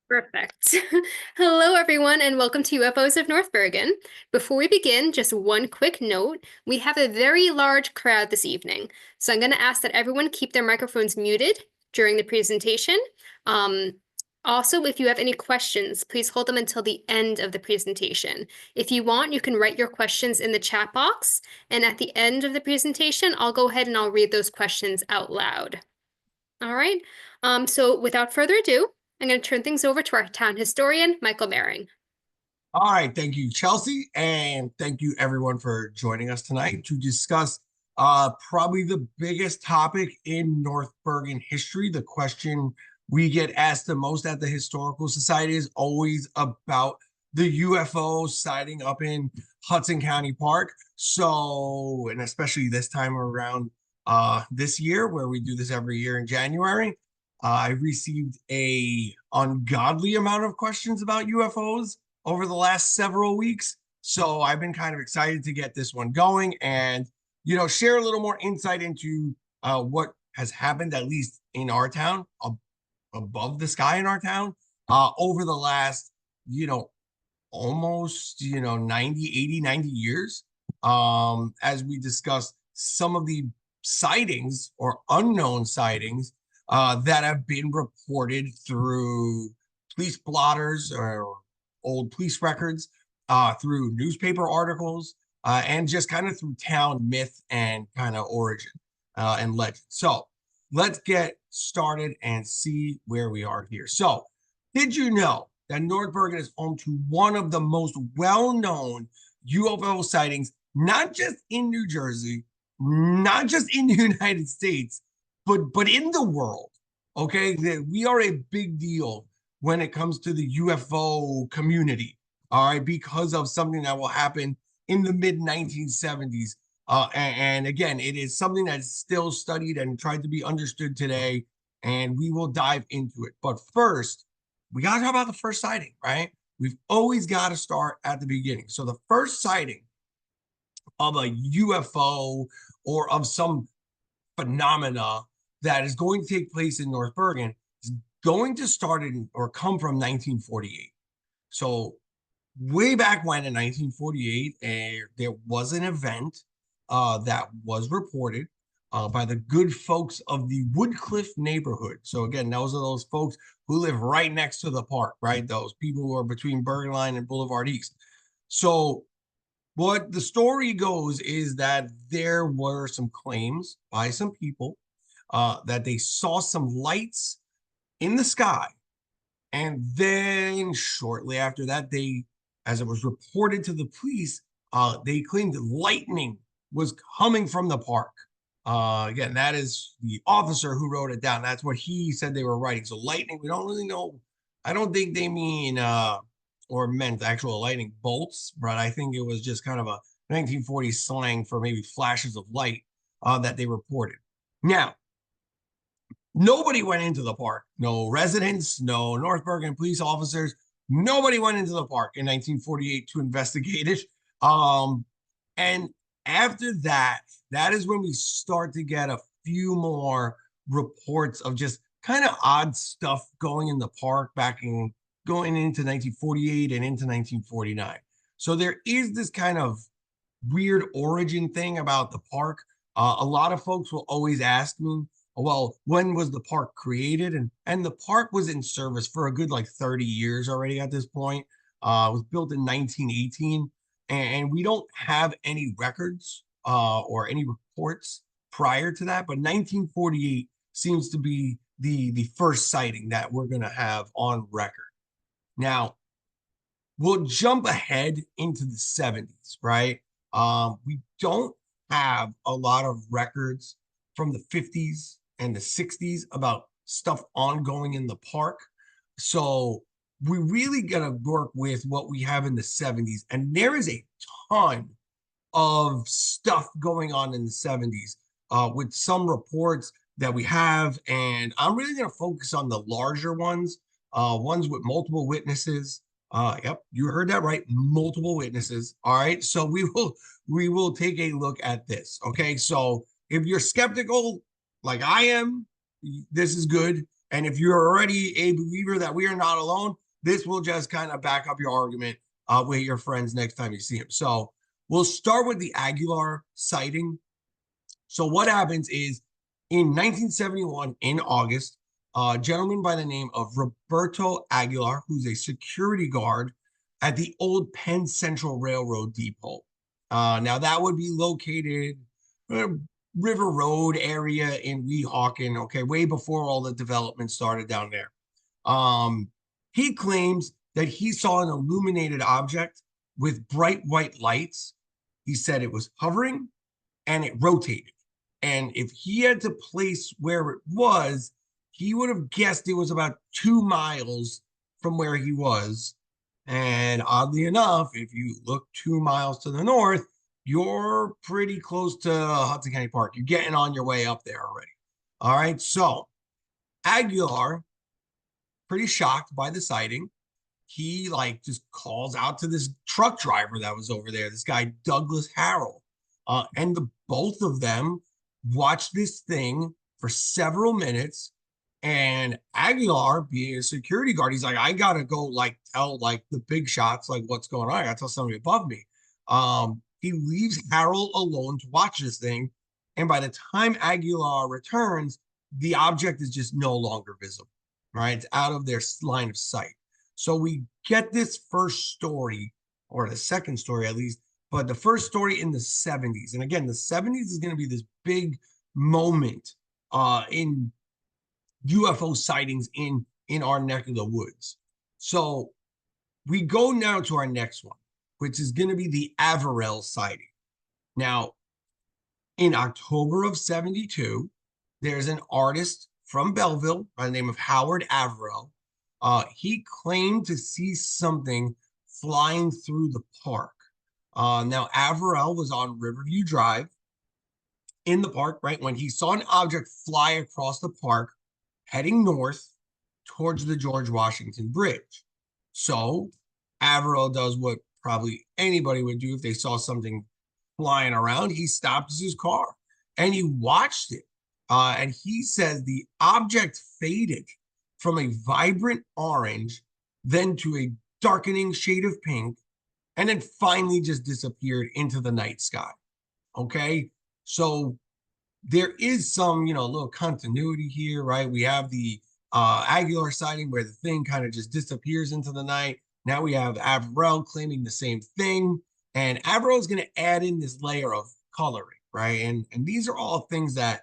Perfect. Hello, everyone, and welcome to UFOs of North Bergen. Before we begin, just one quick note. We have a very large crowd this evening, so I'm going to ask that everyone keep their microphones muted during the presentation. Um, Also, if you have any questions, please hold them until the end of the presentation. If you want, you can write your questions in the chat box, and at the end of the presentation, I'll go ahead and I'll read those questions out loud. All right. So without further ado, I'm going to turn things over to our town historian, Michael Mehring. All right, thank you, Chelsea, and thank you everyone for joining us tonight to discuss probably the biggest topic in North Bergen history. The question we get asked the most at the Historical Society is always about the UFO sighting up in Hudson County Park. So, and especially this time around this year, where we do this every year in January, I received a ungodly amount of questions about UFOs over the last several weeks. So I've been kind of excited to get this one going and, share a little more insight into what has happened, at least in our town, above the sky in our town, over the last, almost, 90, 80, 90 years. As we discussed some of the sightings or unknown sightings that have been reported through police blotters or old police records, through newspaper articles, and just kind of through town myth and kind of origin and legend. So let's get started and see where we are here. So, did you know that North Bergen is home to one of the most well-known UFO sightings, not just in New Jersey, not just in the United States, but in the world? Okay, we are a big deal when it comes to the UFO community, all right, because of something that will happen in the mid 1970s. And again, it is something that's still studied and tried to be understood today, and we will dive into it. But first, we got to talk about the first sighting, right? We've always got to start at the beginning. So, the first sighting of a UFO or of some phenomena that is going to take place in North Bergen is going to start in or come from 1948. So way back when in 1948, there was an event that was reported by the good folks of the Woodcliff neighborhood. So again, those are those folks who live right next to the park, right? Those people who are between Bergen Line and Boulevard East. So what the story goes is that there were some claims by some people that they saw some lights in the sky. And then shortly after that, as it was reported to the police, they claimed that lightning was coming from the park. Again, that is the officer who wrote it down. That's what he said they were writing. So lightning, we don't really know. I don't think they mean or meant actual lightning bolts, but I think it was just kind of a 1940s slang for maybe flashes of light that they reported. Now, nobody went into the park. No residents, no North Bergen police officers. Nobody went into the park in 1948 to investigate it. And after that, that is when we start to get a few more reports of just kind of odd stuff going in the park going into 1948 and into 1949. So there is this kind of weird origin thing about the park. A lot of folks will always ask me, well, when was the park created? And the park was in service for a good like 30 years already at this point. It was built in 1918, and we don't have any records or any reports prior to that. But 1948 seems to be the first sighting that we're going to have on record. Now, we'll jump ahead into the 70s, right? We don't have a lot of records from the 50s and the 60s about stuff ongoing in the park. So we really got to work with what we have in the 70s. And there is a ton of stuff going on in the 70s with some reports that we have. And I'm really going to focus on the larger ones, ones with multiple witnesses. Yep, you heard that right. Multiple witnesses. All right. So we will take a look at this. Okay. So if you're skeptical, like I am, this is good. And if you're already a believer that we are not alone, this will just kind of back up your argument with your friends next time you see them. So we'll start with the Aguilar sighting. So what happens is in 1971, in August, a gentleman by the name of Roberto Aguilar, who's a security guard at the old Penn Central Railroad Depot. Now that would be located River Road area in Weehawken, okay, way before all the development started down there. He claims that he saw an illuminated object with bright white lights. He said it was hovering and it rotated. And if he had to place where it was, he would have guessed it was about 2 miles from where he was. And oddly enough, if you look 2 miles to the north, you're pretty close to Hudson County Park. You're getting on your way up there already. All right. So Aguilar, pretty shocked by the sighting, he like just calls out to this truck driver that was over there, this guy Douglas Harrell. And the both of them watched this thing for several minutes. And Aguilar, being a security guard, he's like, I gotta go like tell like the big shots like what's going on. I gotta tell somebody above me. He leaves Harrell alone to watch this thing. And by the time Aguilar returns, the object is just no longer visible, right? It's out of their line of sight. So we get this first story, or the second story at least, but the first story in the 70s. And again, the 70s is going to be this big moment in UFO sightings in our neck of the woods. So we go now to our next one, which is going to be the Averell sighting. Now, in October of 72, there's an artist from Belleville by the name of Howard Averell. He claimed to see something flying through the park. Now, Averell was on Riverview Drive in the park, right, when he saw an object fly across the park heading north towards the George Washington Bridge. So Averell does what probably anybody would do if they saw something flying around. He stops his car and he watched it. And he says the object faded from a vibrant orange, then to a darkening shade of pink, and then finally just disappeared into the night sky. Okay. So there is some, little continuity here, right? We have the Aguilar sighting where the thing kind of just disappears into the night. Now we have Averell claiming the same thing. And Averell is going to add in this layer of coloring, right? And these are all things that,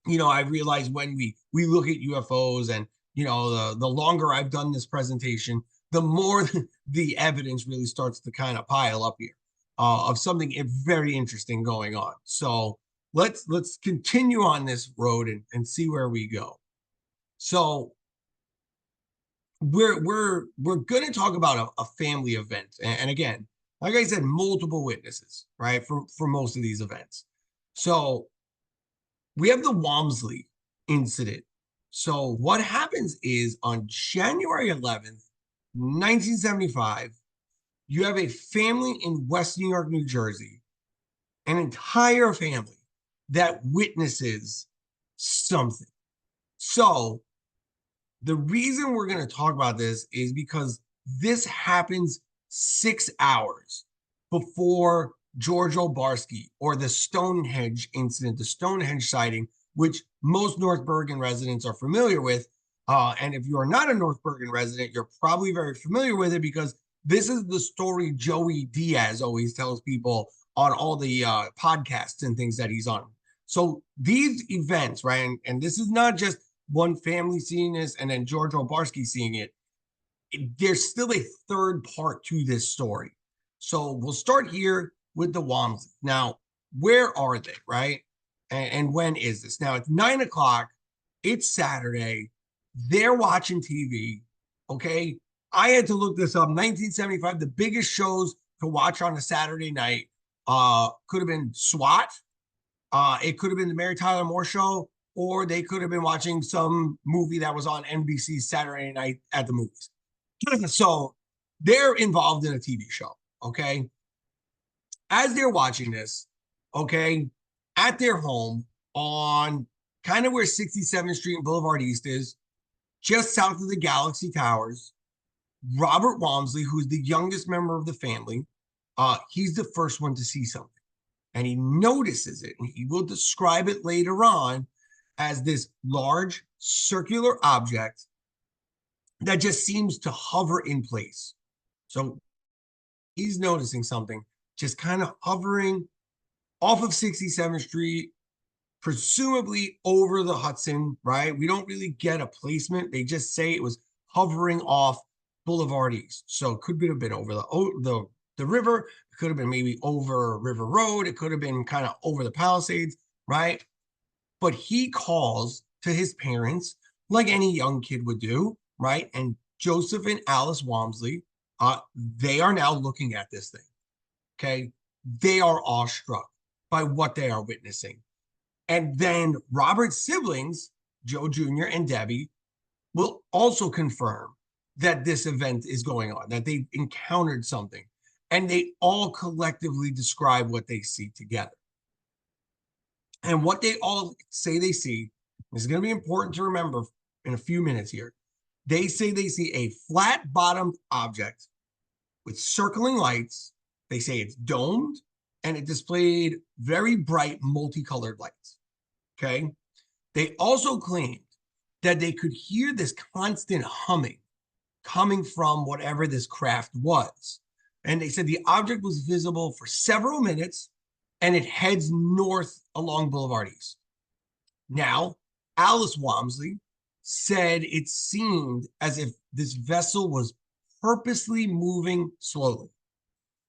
I realize when we look at UFOs and, the longer I've done this presentation, the more the evidence really starts to kind of pile up here of something very interesting going on. So let's continue on this road and see where we go. So we're going to talk about a family event, and again, like I said, multiple witnesses, right, for most of these events. So we have the Walmsley incident. So what happens is on January 11th, 1975, you have a family in West New York, New Jersey, an entire family that witnesses something. So the reason we're going to talk about this is because this happens 6 hours before George O'Barski, or the Stonehenge incident, the Stonehenge sighting, which most North Bergen residents are familiar with. And if you are not a North Bergen resident, you're probably very familiar with it because this is the story Joey Diaz always tells people on all the podcasts and things that he's on. So these events, right, and this is not just one family seeing this and then George O'Barski seeing it. There's still a third part to this story. So we'll start here with the Walmsley. Now, where are they, right? And when is this? Now, it's 9 o'clock. It's Saturday. They're watching TV, okay? I had to look this up. 1975, the biggest shows to watch on a Saturday night could have been SWAT. It could have been the Mary Tyler Moore Show, or they could have been watching some movie that was on NBC Saturday night at the movies. So they're involved in a TV show, okay? As they're watching this, okay, at their home on kind of where 67th Street and Boulevard East is, just south of the Galaxy Towers. Robert Walmsley, who's the youngest member of the family, he's the first one to see something. And he notices it, and he will describe it later on as this large circular object that just seems to hover in place. So he's noticing something just kind of hovering off of 67th Street, presumably over the Hudson, right? We don't really get a placement. They just say it was hovering off Boulevard East. So it could have been over the river. It could have been maybe over River Road. It could have been kind of over the Palisades, right? But he calls to his parents like any young kid would do, right? And Joseph and Alice Walmsley, they are now looking at this thing, okay? They are awestruck by what they are witnessing. And then Robert's siblings, Joe Jr. and Debbie, will also confirm that this event is going on, that they've encountered something. And they all collectively describe what they see together. And what they all say they see is going to be important to remember in a few minutes here. They say they see a flat-bottomed object with circling lights. They say it's domed, and it displayed very bright multicolored lights. Okay. They also claimed that they could hear this constant humming coming from whatever this craft was. And they said the object was visible for several minutes, and it heads north along Boulevard East. Now, Alice Walmsley said it seemed as if this vessel was purposely moving slowly.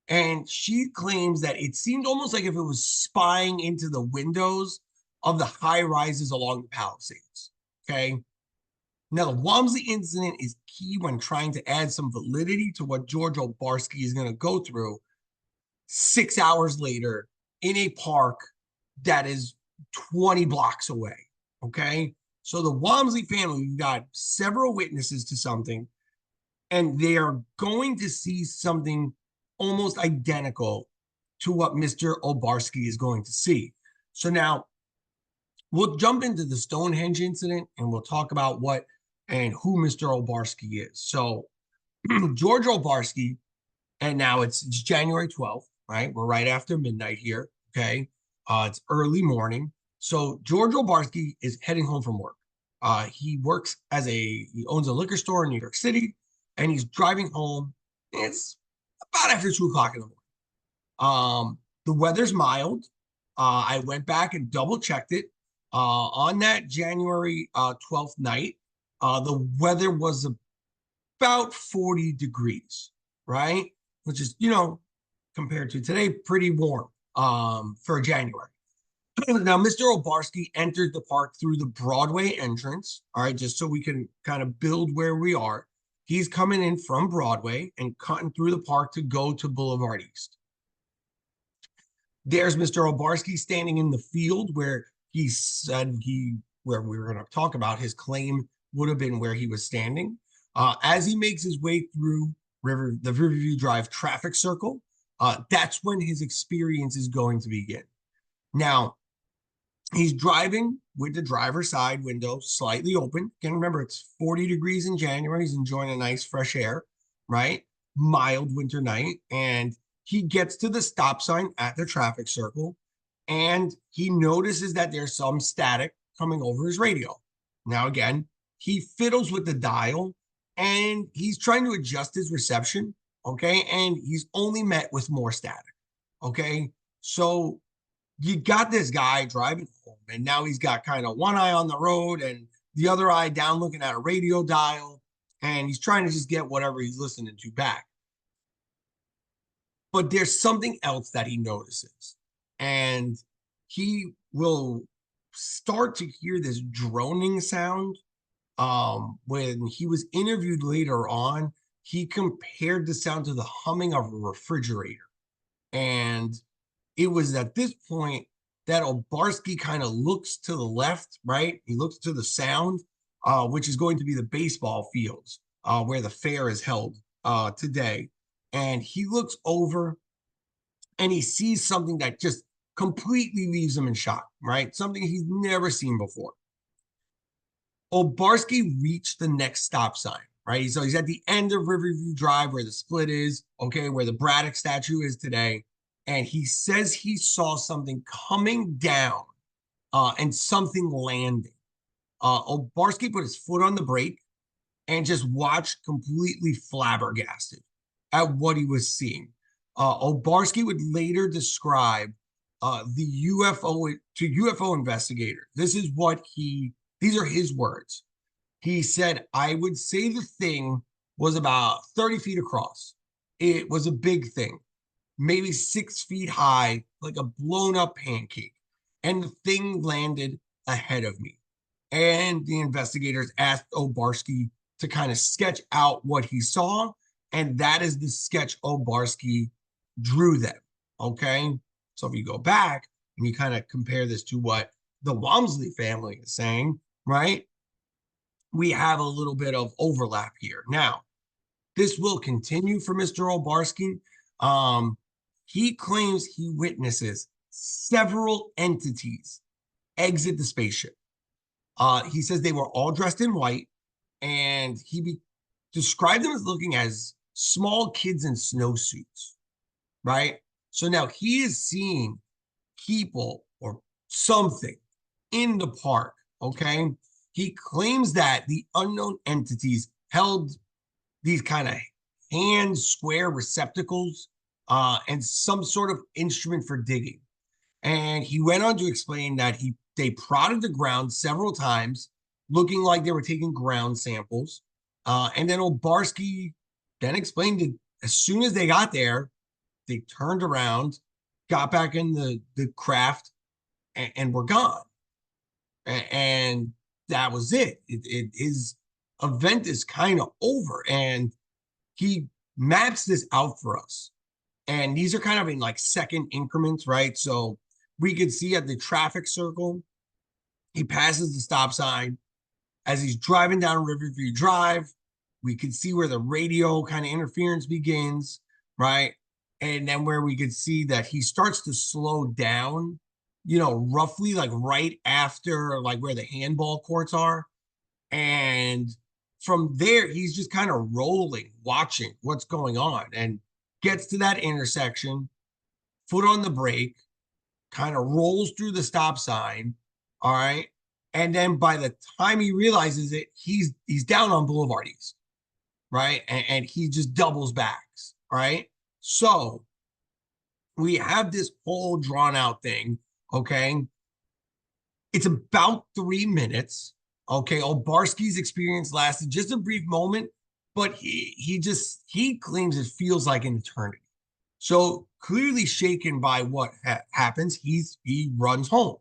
And she claims that it seemed almost like if it was spying into the windows of the high rises along the Palisades. Okay. Now, the Walmsley incident is key when trying to add some validity to what George O'Barski is going to go through 6 hours later in a park that is 20 blocks away. Okay. So the Walmsley family, we've got several witnesses to something, and they are going to see something almost identical to what Mr. O'Barski is going to see. So now we'll jump into the Stonehenge incident, and we'll talk about what and who Mr. O'Barski is. So George O'Barski, and now it's January 12th, right? We're right after midnight here, okay? It's early morning. So George O'Barski is heading home from work. He owns a liquor store in New York City, and he's driving home. It's about after 2 o'clock in the morning. The weather's mild. I went back and double checked it. On that January 12th night, the weather was about 40 degrees, right? Which is, compared to today, pretty warm for January. Now, Mr. O'Barski entered the park through the Broadway entrance, all right, just so we can kind of build where we are. He's coming in from Broadway and cutting through the park to go to Boulevard East. There's Mr. O'Barski standing in the field where he said where we were going to talk about his claim would have been where he was standing. As he makes his way through the Riverview Drive traffic circle, that's when his experience is going to begin. Now, he's driving with the driver's side window slightly open. Again, remember, it's 40 degrees in January. He's enjoying a nice fresh air, right? Mild winter night. And he gets to the stop sign at the traffic circle, and he notices that there's some static coming over his radio. Now, again, he fiddles with the dial, and he's trying to adjust his reception, okay? And he's only met with more static, okay? So you got this guy driving home, and now he's got kind of one eye on the road and the other eye down looking at a radio dial, and he's trying to just get whatever he's listening to back. But there's something else that he notices, and he will start to hear this droning sound. When he was interviewed later on, he compared the sound to the humming of a refrigerator. And it was at this point that O'Barski kind of looks to the left, right? He looks to the sound, which is going to be the baseball fields where the fair is held today. And he looks over and he sees something that just completely leaves him in shock, right? Something he's never seen before. O'Barski reached the next stop sign, right? So he's at the end of Riverview Drive where the split is, okay, where the Braddock statue is today. And he says he saw something coming down and something landing. O'Barski put his foot on the brake and just watched completely flabbergasted at what he was seeing. O'Barski would later describe the UFO to UFO investigator. These are his words. He said, I would say the thing was about 30 feet across. It was a big thing, maybe 6 feet high, like a blown up pancake. And the thing landed ahead of me. And the investigators asked O'Barski to kind of sketch out what he saw. And that is the sketch O'Barski drew them. Okay. So if you go back and you kind of compare this to what the Walmsley family is saying, right? We have a little bit of overlap here. Now, this will continue for Mr. O'Barski. He claims he witnesses several entities exit the spaceship. He says they were all dressed in white, and described them as looking as small kids in snowsuits, right? So now he is seeing people or something in the park, okay? He claims that the unknown entities held these kind of hand square receptacles and some sort of instrument for digging. And he went on to explain that they prodded the ground several times, looking like they were taking ground samples. And then O'Barski then explained that as soon as they got there, they turned around, got back in the craft, and were gone. And that was it. His event is kind of over. And he maps this out for us. And these are kind of in like second increments, right? So we could see at the traffic circle, he passes the stop sign. As he's driving down Riverview Drive, we could see where the radio kind of interference begins, right? And then where we could see that he starts to slow down, roughly like right after like where the handball courts are. And from there, he's just kind of rolling, watching what's going on, and gets to that intersection, foot on the brake, kind of rolls through the stop sign. All right. And then by the time he realizes it, he's down on Boulevard East, right? And he just doubles back, right? So we have this whole drawn out thing, okay? It's about 3 minutes, okay? O'Barski's experience lasted just a brief moment, but he claims it feels like an eternity. So clearly shaken by what happens, he runs home,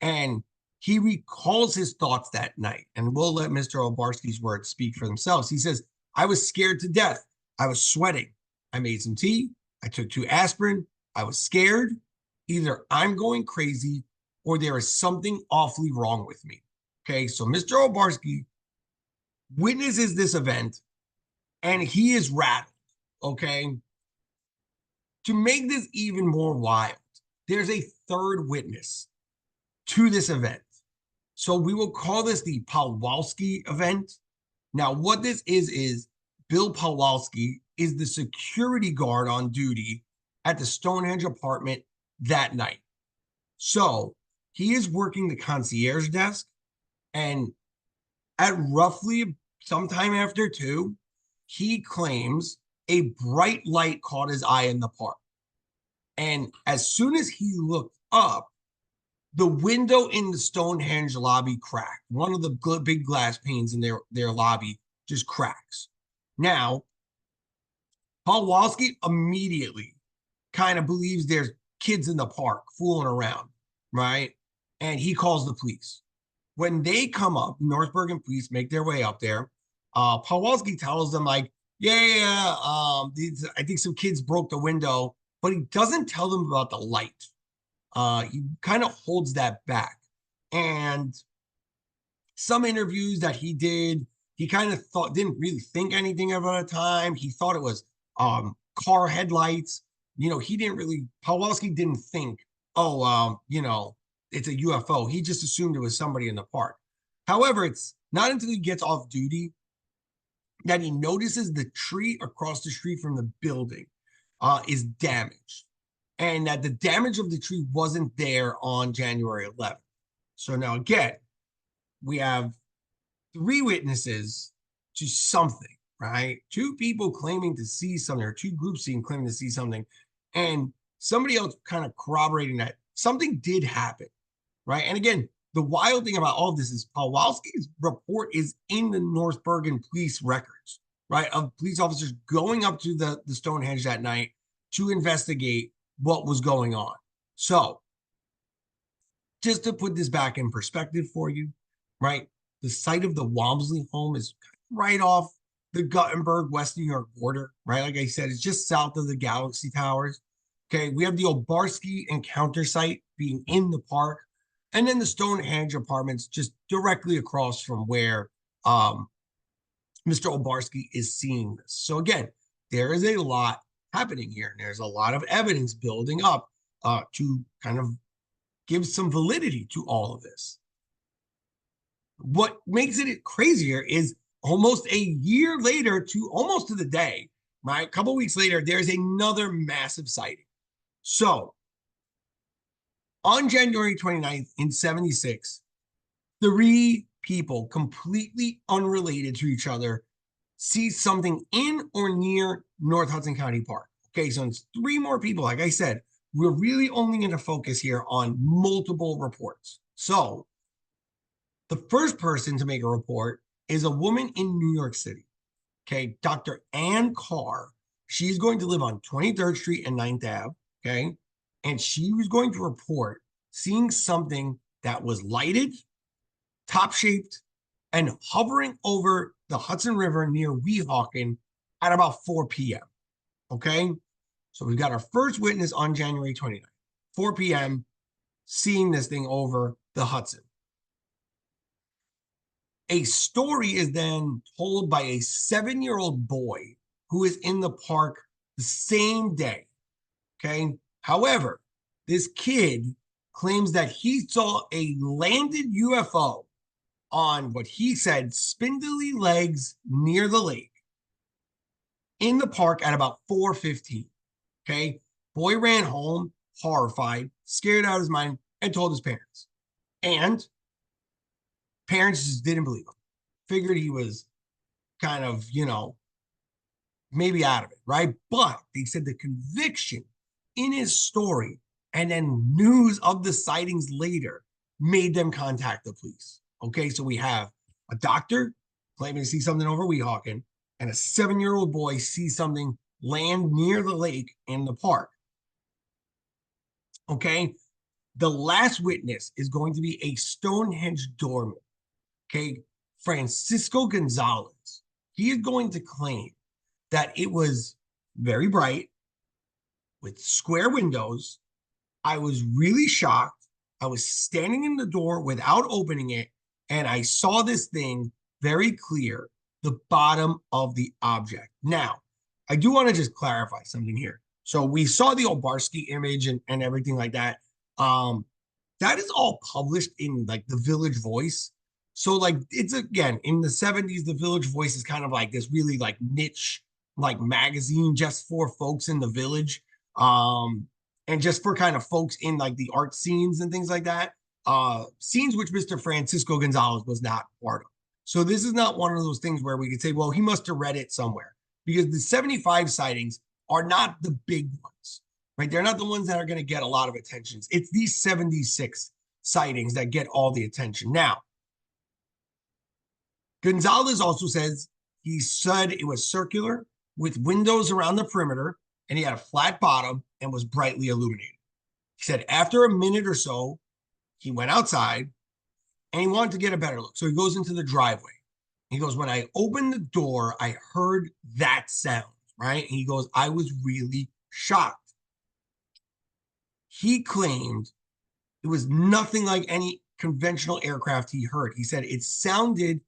and he recalls his thoughts that night. And we'll let Mr. O'Barski's words speak for themselves. He says, I was scared to death. I was sweating. I made some tea. I took 2 aspirin. I was scared. Either I'm going crazy or there is something awfully wrong with me. Okay, so Mr. O'Barski witnesses this event and he is rattled. Okay, to make this even more wild, there's a third witness to this event. So we will call this the Pawlowski event. Now, what this is Bill Pawlowski is the security guard on duty at the Stonehenge apartment that night. So he is working the concierge desk, and at roughly sometime after 2, he claims a bright light caught his eye in the park. And as soon as he looked up, the window in the Stonehenge lobby cracked. One of the big glass panes in their lobby just cracks. Now, Pawlowski immediately kind of believes there's kids in the park fooling around, right? And he calls the police. When they come up, North Bergen police make their way up there. Pawlowski tells them like, I think some kids broke the window, but he doesn't tell them about the light. He kind of holds that back. And some interviews that he did, he kind of didn't really think anything about it at the time. He thought it was car headlights. Pawlowski didn't think, it's a UFO. He just assumed it was somebody in the park. However, it's not until he gets off duty that he notices the tree across the street from the building is damaged, and that the damage of the tree wasn't there on January 11th. So now again, we have three witnesses to something, right? Two people claiming to see something, or two groups claiming to see something, and somebody else kind of corroborating that something did happen, right? And again, the wild thing about all of this is Pawlowski's report is in the North Bergen police records, right? Of police officers going up to the Stonehenge that night to investigate what was going on. So, just to put this back in perspective for you, right? The site of the Walmsley home is right off the Guttenberg, West New York border, right? Like I said, it's just south of the Galaxy Towers. Okay, we have the O'Barski encounter site being in the park, and then the Stonehenge apartments just directly across from where Mr. O'Barski is seeing this. So again, there is a lot happening here, and there's a lot of evidence building up to kind of give some validity to all of this. What makes it crazier is almost a year later, to almost to the day, right? A couple weeks later, there's another massive sighting. So on January 29th in 76, three people completely unrelated to each other see something in or near North Hudson County Park. Okay, so it's three more people. Like I said, we're really only going to focus here on multiple reports. So the first person to make a report is a woman in New York City. Okay, Dr. Ann Carr. She's going to live on 23rd Street and 9th Ave. Okay, and she was going to report seeing something that was lighted, top-shaped, and hovering over the Hudson River near Weehawken at about 4 p.m. Okay, so we've got our first witness on January 29th, 4 p.m., seeing this thing over the Hudson. A story is then told by a 7-year-old boy who is in the park the same day. Okay. However, this kid claims that he saw a landed UFO on what he said spindly legs near the lake in the park at about 4:15. Okay. Boy ran home horrified, scared out of his mind, and told his parents. And parents just didn't believe him. Figured he was kind of, maybe out of it, right? But they said the conviction in his story and then news of the sightings later made them contact the police. Okay, so we have a doctor claiming to see something over Weehawken, and a 7-year-old boy sees something land near the lake in the park. Okay, the last witness is going to be a Stonehenge doorman. Okay, Francisco Gonzalez. He is going to claim that it was very bright with square windows. I was really shocked. I was standing in the door without opening it, and I saw this thing very clear, the bottom of the object. Now, I do want to just clarify something here. So we saw the O'Barski image and everything like that. That is all published in like the Village Voice. So like it's again in the 70s, the Village Voice is kind of like this really like niche like magazine just for folks in the village. And just for kind of folks in like the art scenes and things like that. Scenes which Mr. Francisco Gonzalez was not part of. So this is not one of those things where we could say, well, he must have read it somewhere, because the 75 sightings are not the big ones, right? They're not the ones that are going to get a lot of attention. It's these 76 sightings that get all the attention. Now, Gonzalez also says he said it was circular with windows around the perimeter, and he had a flat bottom and was brightly illuminated. He said after a minute or so, he went outside and he wanted to get a better look. So he goes into the driveway. He goes, when I opened the door, I heard that sound, right? And he goes, I was really shocked. He claimed it was nothing like any conventional aircraft he heard. He said it sounded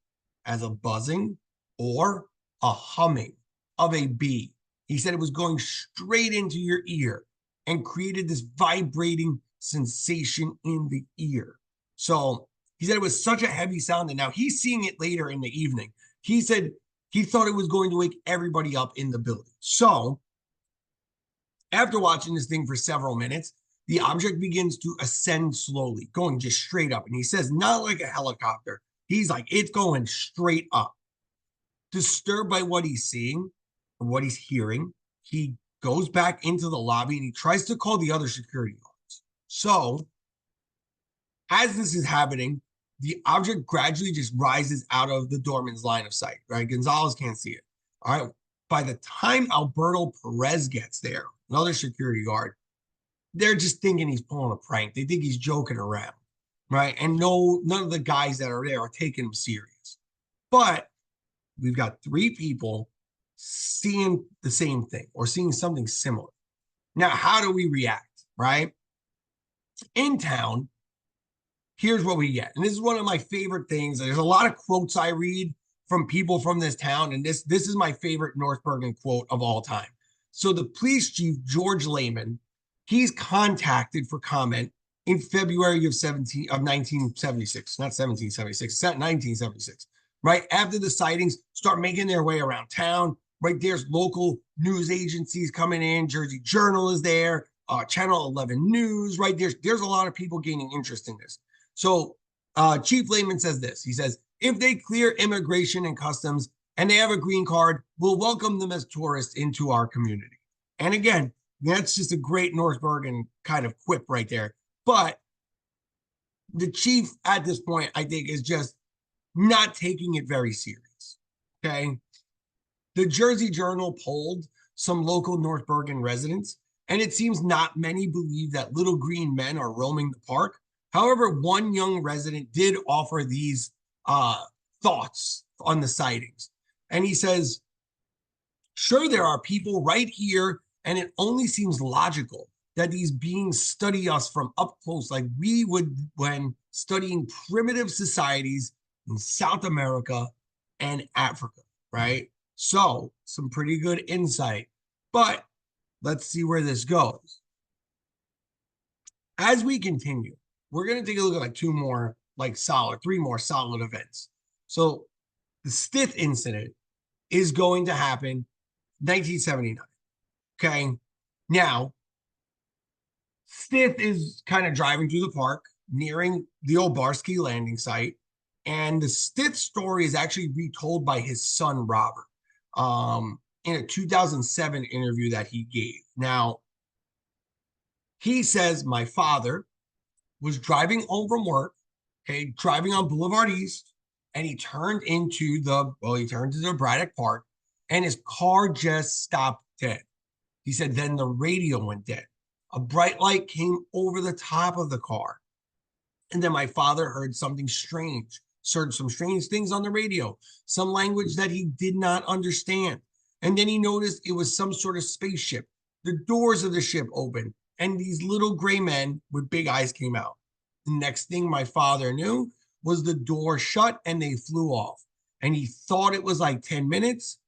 as a buzzing or a humming of a bee. He said it was going straight into your ear and created this vibrating sensation in the ear. So He said it was such a heavy sound, and now he's seeing it later in the evening. He said he thought it was going to wake everybody up in the building. So, after watching this thing for several minutes, the object begins to ascend slowly, going just straight up. And he says, not like a helicopter. He's like, it's going straight up. Disturbed by what he's seeing or what he's hearing, he goes back into the lobby and he tries to call the other security guards. So, as this is happening, the object gradually just rises out of the doorman's line of sight, right? Gonzalez can't see it. All right. By the time Alberto Perez gets there, another security guard, they're just thinking he's pulling a prank. They think he's joking around, right? And no, none of the guys that are there are taking him serious. But we've got three people seeing the same thing or seeing something similar. Now, how do we react, right? In town, here's what we get. And this is one of my favorite things. There's a lot of quotes I read from people from this town, and this is my favorite North Bergen quote of all time. So the police chief, George Lehman, he's contacted for comment in February of 1976, not 1776, it's 1976, right? After the sightings start making their way around town, right? There's local news agencies coming in. Jersey Journal is there, Channel 11 News, right? There's a lot of people gaining interest in this. So Chief Lehman says this. He says, if they clear immigration and customs and they have a green card, we'll welcome them as tourists into our community. And again, that's just a great North Bergen kind of quip right there. But the chief at this point, I think, is just not taking it very serious. Okay. The Jersey Journal polled some local North Bergen residents, and it seems not many believe that little green men are roaming the park. However, one young resident did offer these thoughts on the sightings. And he says, sure, there are people right here, and it only seems logical that these beings study us from up close like we would when studying primitive societies in South America and Africa, right? So, some pretty good insight. But let's see where this goes. As we continue, we're going to take a look at like three more solid events. So the Stith incident is going to happen 1979. Okay. Now, Stith is kind of driving through the park, nearing the O'Barski landing site. And the Stith story is actually retold by his son, Robert, in a 2007 interview that he gave. Now, he says, my father was driving home from work, okay, driving on Boulevard East, and he turned into the Braddock Park, and his car just stopped dead. He said, then the radio went dead. A bright light came over the top of the car. And then my father heard something strange, heard some strange things on the radio, some language that he did not understand. And then he noticed it was some sort of spaceship. The doors of the ship opened, and these little gray men with big eyes came out. The next thing my father knew was the door shut and they flew off. And he thought it was like 10 minutes,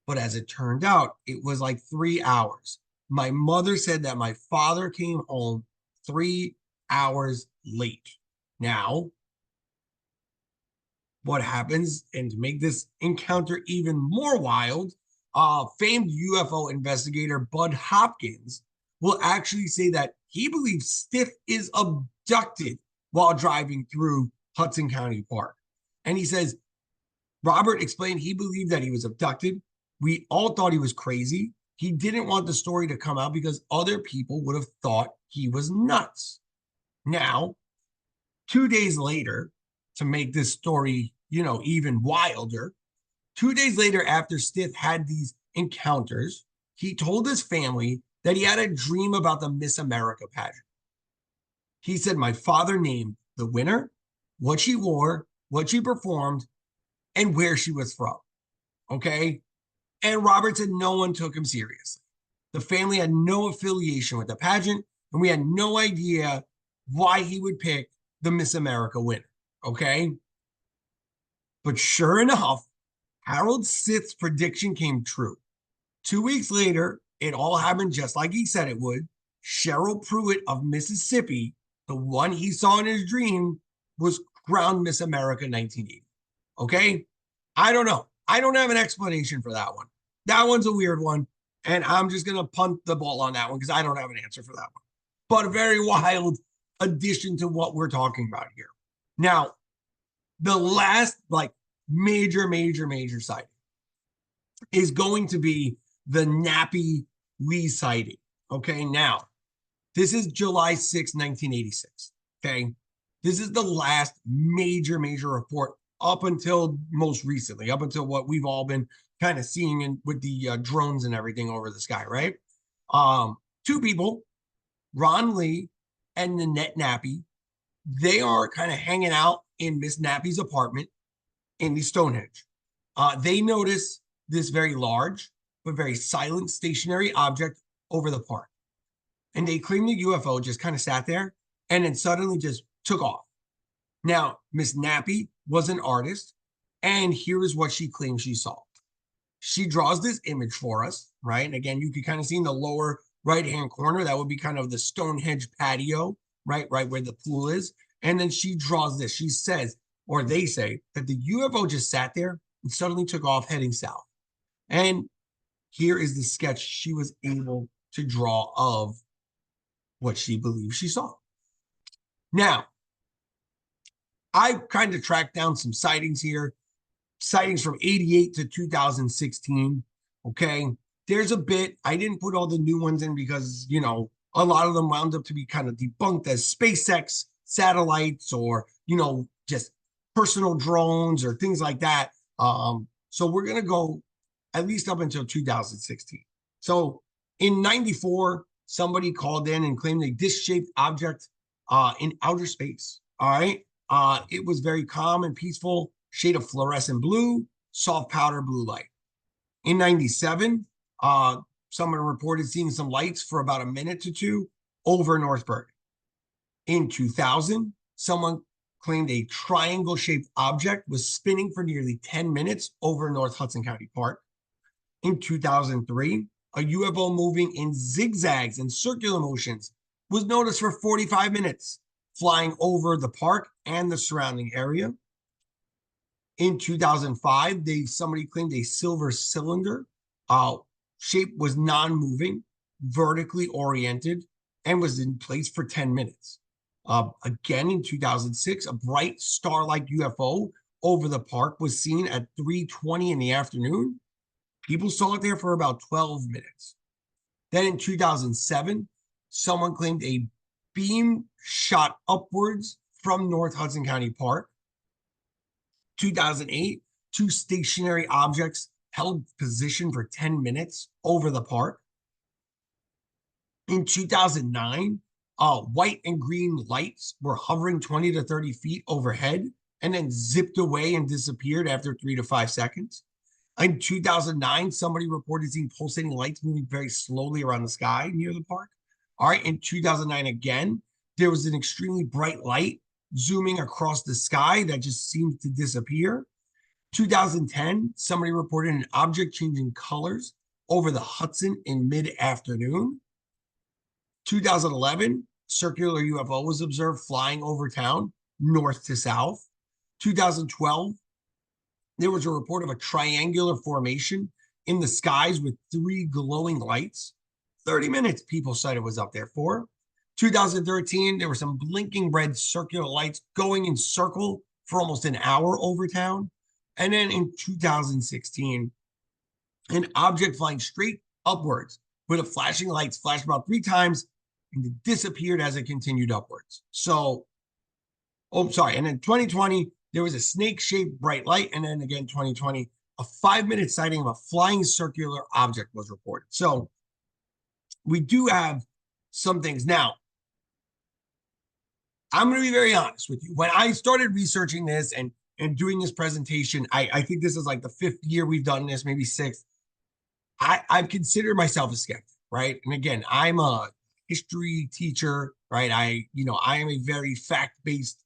but as it turned out, it was like 3 hours. My mother said that my father came home 3 hours late. Now, what happens, and to make this encounter even more wild, famed UFO investigator Bud Hopkins will actually say that he believes Stith is abducted while driving through Hudson County Park. And he says, Robert explained he believed that he was abducted. We all thought he was crazy. He didn't want the story to come out because other people would have thought he was nuts. Now, 2 days later, to make this story, even wilder, 2 days later after Stith had these encounters, he told his family that he had a dream about the Miss America pageant. He said, my father named the winner, what she wore, what she performed, and where she was from. Okay? And Robert said no one took him seriously. The family had no affiliation with the pageant, and we had no idea why he would pick the Miss America winner. Okay? But sure enough, Harold Stith's prediction came true. 2 weeks later, it all happened just like he said it would. Cheryl Pruitt of Mississippi, the one he saw in his dream, was crowned Miss America 1980. Okay. I don't know. I don't have an explanation for that one. That one's a weird one. And I'm just going to punt the ball on that one because I don't have an answer for that one. But a very wild addition to what we're talking about here. Now, the last like major sighting is going to be the Nappy Lee sighting. Okay. Now, this is July 6, 1986. Okay. This is the last major report up until most recently, up until what we've all been kind of seeing in, with the drones and everything over the sky, right? Two people, Ron Lee and Nanette Nappy, they are kind of hanging out in Miss Nappy's apartment in the Stonehenge. They notice this very large but very silent stationary object over the park. And they claim the UFO just kind of sat there and then suddenly just took off. Now, Miss Nappy was an artist, and here is what she claims she saw. She draws this image for us, right? And again, you can kind of see in the lower right-hand corner, that would be kind of the Stonehenge patio, right where the pool is. And then she draws this. She says, or they say, that the UFO just sat there and suddenly took off heading south. And here is the sketch she was able to draw of what she believes she saw. Now, I kind of tracked down some sightings here, sightings from 88 to 2016. Okay. There's a bit, I didn't put all the new ones in because, you know, a lot of them wound up to be kind of debunked as SpaceX satellites or, you know, just personal drones or things like that. So we're going to go at least up until 2016. So in 94, somebody called in and claimed a disc-shaped object in outer space. All right. It was very calm and peaceful, shade of fluorescent blue, soft powder blue light. In 97, someone reported seeing some lights for about a minute to two over North Bergen. In 2000, someone claimed a triangle-shaped object was spinning for nearly 10 minutes over North Hudson County Park. In 2003, a UFO moving in zigzags and circular motions was noticed for 45 minutes, flying over the park and the surrounding area. In 2005, somebody claimed a silver cylinder. Shape was non-moving, vertically oriented, and was in place for 10 minutes. Again, in 2006, a bright star-like UFO over the park was seen at 3:20 in the afternoon. People saw it there for about 12 minutes. Then in 2007, someone claimed a beam shot upwards from North Hudson County Park. 2008, two stationary objects held position for 10 minutes over the park. In 2009, white and green lights were hovering 20 to 30 feet overhead and then zipped away and disappeared after 3 to 5 seconds. In 2009, somebody reported seeing pulsating lights moving very slowly around the sky near the park. All right, in 2009 again, there was an extremely bright light zooming across the sky that just seemed to disappear. 2010, somebody reported an object changing colors over the Hudson in mid-afternoon. 2011, circular UFO was observed flying over town, north to south. 2012, there was a report of a triangular formation in the skies with 3 glowing lights. 30 minutes people said it was up there for. 2013, there were some blinking red circular lights going in circle for almost an hour over town. And then in 2016, an object flying straight upwards with the flashing lights flashed about 3 times and it disappeared as it continued upwards. So, and then 2020, there was a snake-shaped bright light. And then again, 2020, a 5-minute sighting of a flying circular object was reported. So we do have some things. Now, I'm going to be very honest with you. When I started researching this and doing this presentation, I think this is like the 5th year we've done this, maybe 6th. I've considered myself a skeptic, right? And again, I'm a history teacher, right? I am a very fact-based,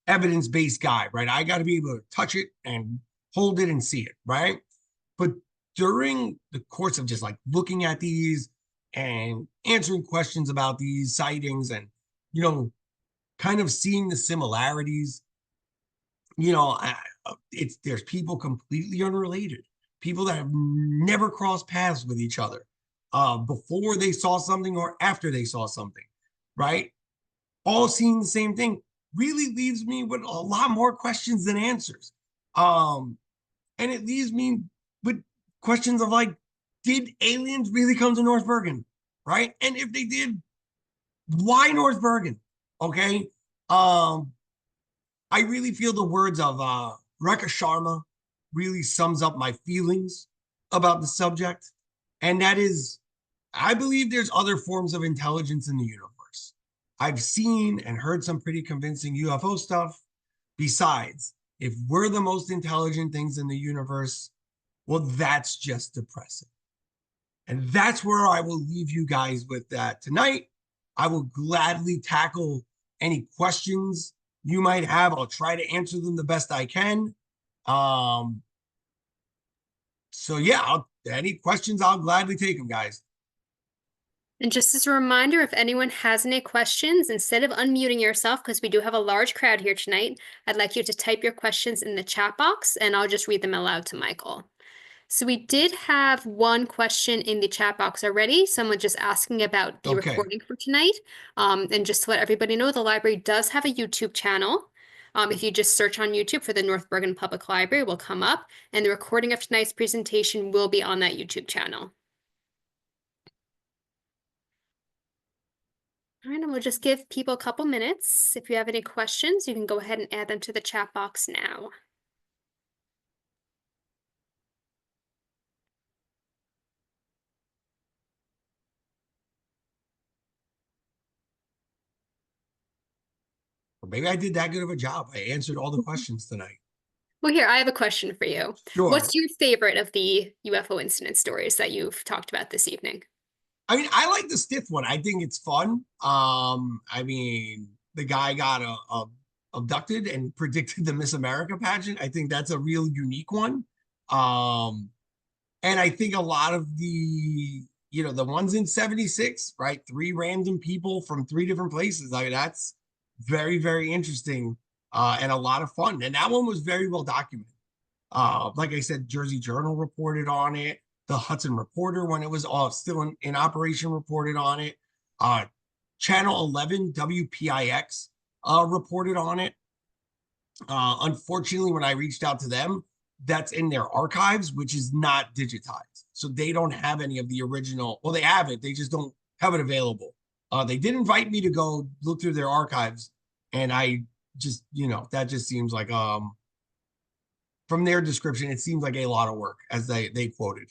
evidence-based guy, right? I got to be able to touch it and hold it and see it, right? But during the course of just like looking at these and answering questions about these sightings and, kind of seeing the similarities, you know, there's people completely unrelated, people that have never crossed paths with each other before they saw something or after they saw something, right? All seeing the same thing really leaves me with a lot more questions than answers. Um, and it leaves me with questions of like, did aliens really come to North Bergen? Right? And if they did, why North Bergen? Okay. Um, I really feel the words of Rekha Sharma really sums up my feelings about the subject. And that is, I believe there's other forms of intelligence in the universe. I've seen and heard some pretty convincing UFO stuff. Besides, if we're the most intelligent things in the universe, well, that's just depressing. And that's where I will leave you guys with that tonight. I will gladly tackle any questions you might have. I'll try to answer them the best I can. Um, so yeah, any questions, I'll gladly take them, guys. And just as a reminder, if anyone has any questions, instead of unmuting yourself, because we do have a large crowd here tonight, I'd like you to type your questions in the chat box and I'll just read them aloud to Michael. So we did have one question in the chat box already. Someone just asking about the Okay. recording for tonight. And just to let everybody know, the library does have a YouTube channel. If you just search on YouTube for the North Bergen Public Library, it will come up, and the recording of tonight's presentation will be on that YouTube channel. All right, and we'll just give people a couple minutes. If you have any questions, you can go ahead and add them to the chat box now. Or maybe I did that good of a job. I answered all the questions tonight. Well, here, I have a question for you. Sure. What's your favorite of the UFO incident stories that you've talked about this evening? I mean, I like the stiff one. I think it's fun. I mean, the guy got abducted and predicted the Miss America pageant. I think that's a real unique one. Um, and I think a lot of the ones in 76, right? Three random people from three different places. I mean, that's very, very interesting and a lot of fun. And that one was very well documented. Like I said, Jersey Journal reported on it. The Hudson Reporter, when it was still in operation, reported on it. Uh, Channel 11 WPIX reported on it. Unfortunately, when I reached out to them, that's in their archives, which is not digitized. So they don't have any of the original. Well, they have it, they just don't have it available. They did invite me to go look through their archives, and I just, that just seems like from their description, it seems like a lot of work, as they quoted.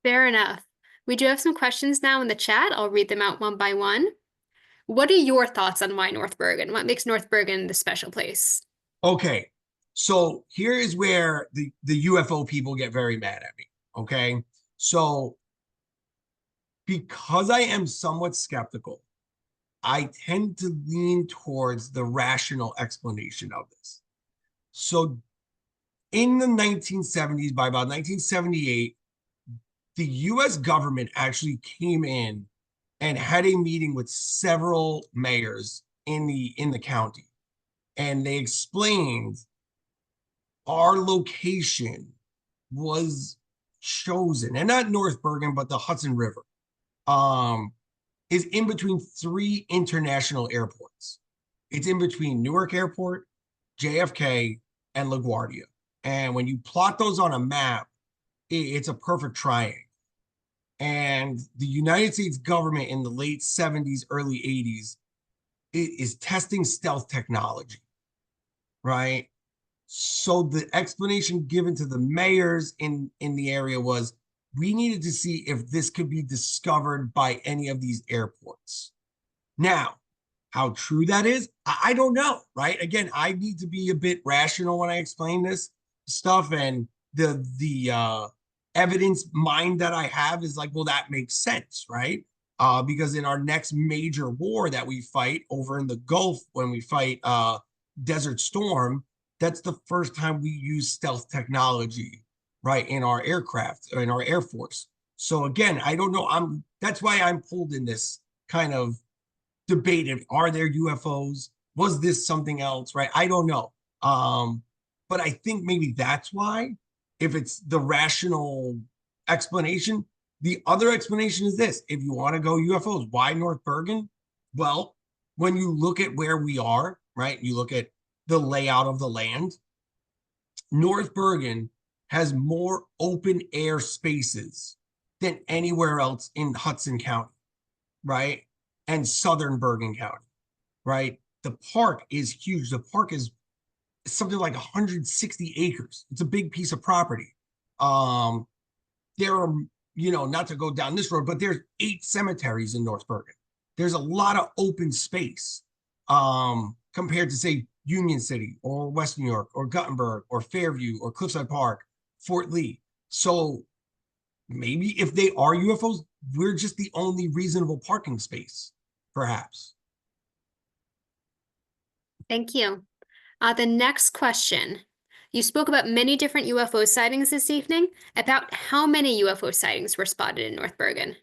Fair enough. We do have some questions now in the chat. I'll read them out one by one. What are your thoughts on why North Bergen? What makes North Bergen the special place? Okay, so here is where the UFO people get very mad at me. Okay, so because I am somewhat skeptical, I tend to lean towards the rational explanation of this. So in the 1970s, by about 1978, the US government actually came in and had a meeting with several mayors in the county. And they explained our location was chosen, and not North Bergen, but the Hudson River. Um, is in between three international airports. It's in between Newark Airport, JFK, and LaGuardia. And when you plot those on a map, it's a perfect triangle. And the United States government in the late 70s, early 80s is testing stealth technology, right? So the explanation given to the mayors in the area was, we needed to see if this could be discovered by any of these airports. Now, how true that is, I don't know, right? Again, I need to be a bit rational when I explain this stuff, and the evidence mind that I have is like, well, that makes sense, right? Because in our next major war that we fight over in the Gulf, when we fight Desert Storm, that's the first time we use stealth technology, right, in our aircraft, in our Air Force. So again, I don't know. That's why I'm pulled in this kind of debate. Are there UFOs? Was this something else, right? I don't know. But I think maybe that's why, if it's the rational explanation, the other explanation is this. If you want to go UFOs, why North Bergen? Well, when you look at where we are, right? You look at the layout of the land. North Bergen has more open air spaces than anywhere else in Hudson County, right? And Southern Bergen County, right? The park is huge. The park is something like 160 acres. It's a big piece of property. Um, there are, not to go down this road, but there's 8 cemeteries in North Bergen. There's a lot of open space compared to, say, Union City or West New York or Guttenberg or Fairview or Cliffside Park, Fort Lee. So maybe if they are UFOs, we're just the only reasonable parking space, perhaps. Thank you. The next question. You spoke about many different UFO sightings this evening. About how many UFO sightings were spotted in North Bergen?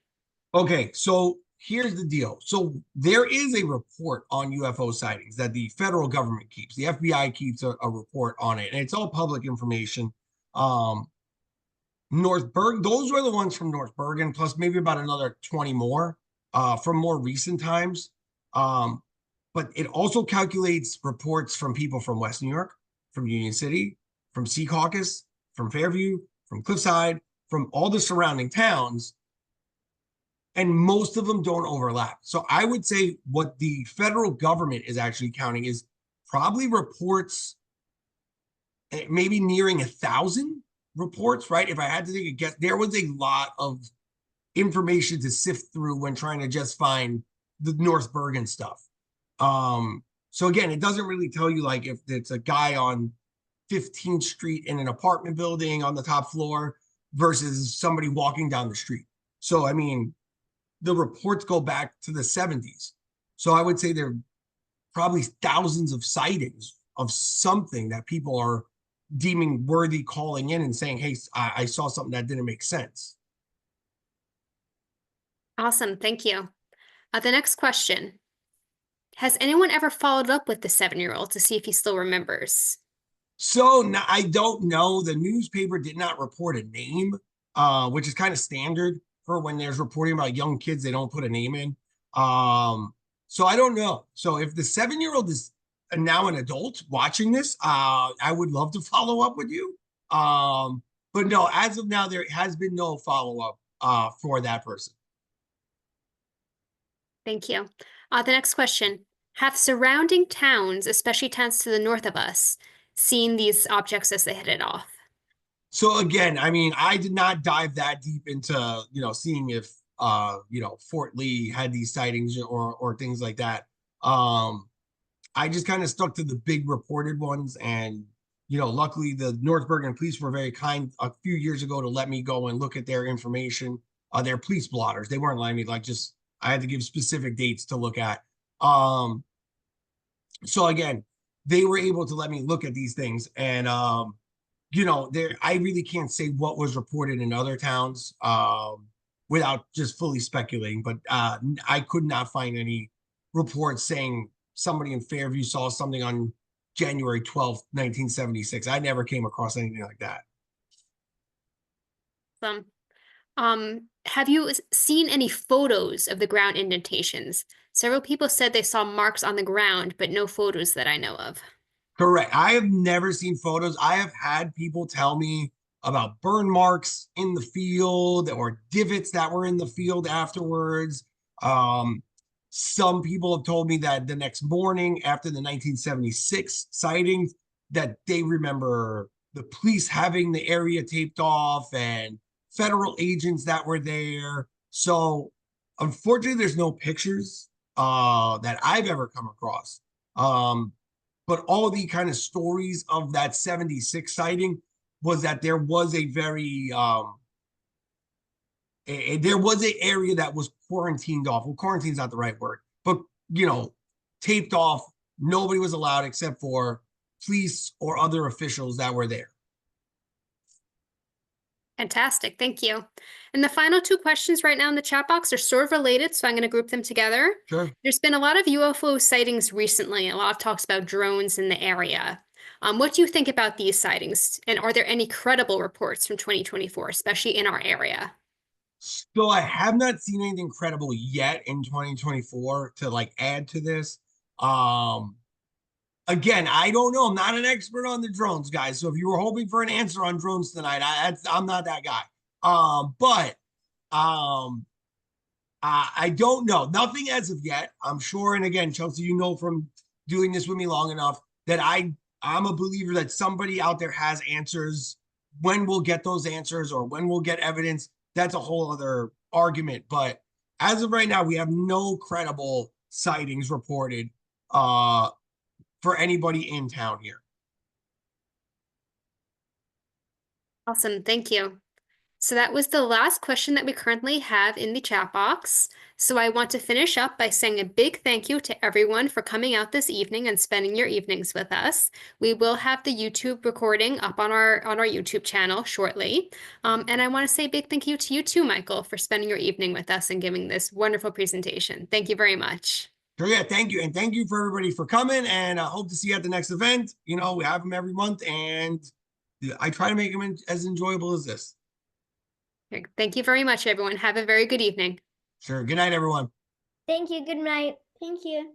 Okay, so here's the deal. So there is a report on UFO sightings that the federal government keeps. The FBI keeps a report on it, and it's all public information. Um, North Bergen, those were the ones from North Bergen, plus maybe about another 20 more from more recent times. Um, but it also calculates reports from people from West New York, from Union City, from Sea Caucus, from Fairview, from Cliffside, from all the surrounding towns, and most of them don't overlap. So I would say what the federal government is actually counting is probably reports, maybe nearing 1,000 reports, right? If I had to take a guess, there was a lot of information to sift through when trying to just find the North Bergen stuff. So again, it doesn't really tell you like if it's a guy on 15th Street in an apartment building on the top floor versus somebody walking down the street. So I mean, the reports go back to the 70s. So I would say there are probably thousands of sightings of something that people are deeming worthy calling in and saying, hey, I saw something that didn't make sense. Awesome, thank you. The next question. Has anyone ever followed up with the 7-year-old to see if he still remembers? So now, I don't know. The newspaper did not report a name, which is kind of standard for when there's reporting about young kids, they don't put a name in. So I don't know. So if the 7-year-old is now an adult watching this, I would love to follow up with you. But no, as of now, there has been no follow up for that person. Thank you. The next question. Have surrounding towns, especially towns to the north of us, seen these objects as they hit it off? So again, I mean, I did not dive that deep into, seeing if Fort Lee had these sightings or things like that. I just kind of stuck to the big reported ones, and luckily the North Bergen police were very kind a few years ago to let me go and look at their information, their police blotters. They weren't letting me just I had to give specific dates to look at. So again, they were able to let me look at these things, and there I really can't say what was reported in other towns without just fully speculating. But I could not find any reports saying somebody in Fairview saw something on January 12th, 1976. I never came across anything like that. Have you seen any photos of the ground indentations? Several people said they saw marks on the ground, but no photos that I know of. Correct. I have never seen photos. I have had people tell me about burn marks in the field or divots that were in the field afterwards. Um, some people have told me that the next morning after the 1976 sightings, that they remember the police having the area taped off and federal agents that were there. So unfortunately, there's no pictures that I've ever come across. But all the kind of stories of that 76 sighting was that there was a very there was an area that was quarantined off. Well, quarantine's not the right word, but taped off. Nobody was allowed except for police or other officials that were there. Fantastic, thank you. And the final two questions right now in the chat box are sort of related, so I'm going to group them together. Sure. There's been a lot of UFO sightings recently, a lot of talks about drones in the area. What do you think about these sightings? And are there any credible reports from 2024, especially in our area? So I have not seen anything credible yet in 2024 to like add to this. Um, Again, I don't know. I'm not an expert on the drones, guys. So if you were hoping for an answer on drones tonight, I'm not that guy. But um, I don't know. Nothing as of yet. I'm sure. And again, Chelsea, you know from doing this with me long enough that I'm a believer that somebody out there has answers. When we'll get those answers or when we'll get evidence, that's a whole other argument. But as of right now, we have no credible sightings reported for anybody in town here. Awesome, thank you. So that was the last question that we currently have in the chat box. So I want to finish up by saying a big thank you to everyone for coming out this evening and spending your evenings with us. We will have the YouTube recording up on our YouTube channel shortly. And I want to say a big thank you to you too, Michael, for spending your evening with us and giving this wonderful presentation. Thank you very much. Sure, yeah, thank you. And thank you for everybody for coming. And I hope to see you at the next event. You know, we have them every month, and I try to make them as enjoyable as this. Thank you very much, everyone. Have a very good evening. Sure. Good night, everyone. Thank you. Good night. Thank you.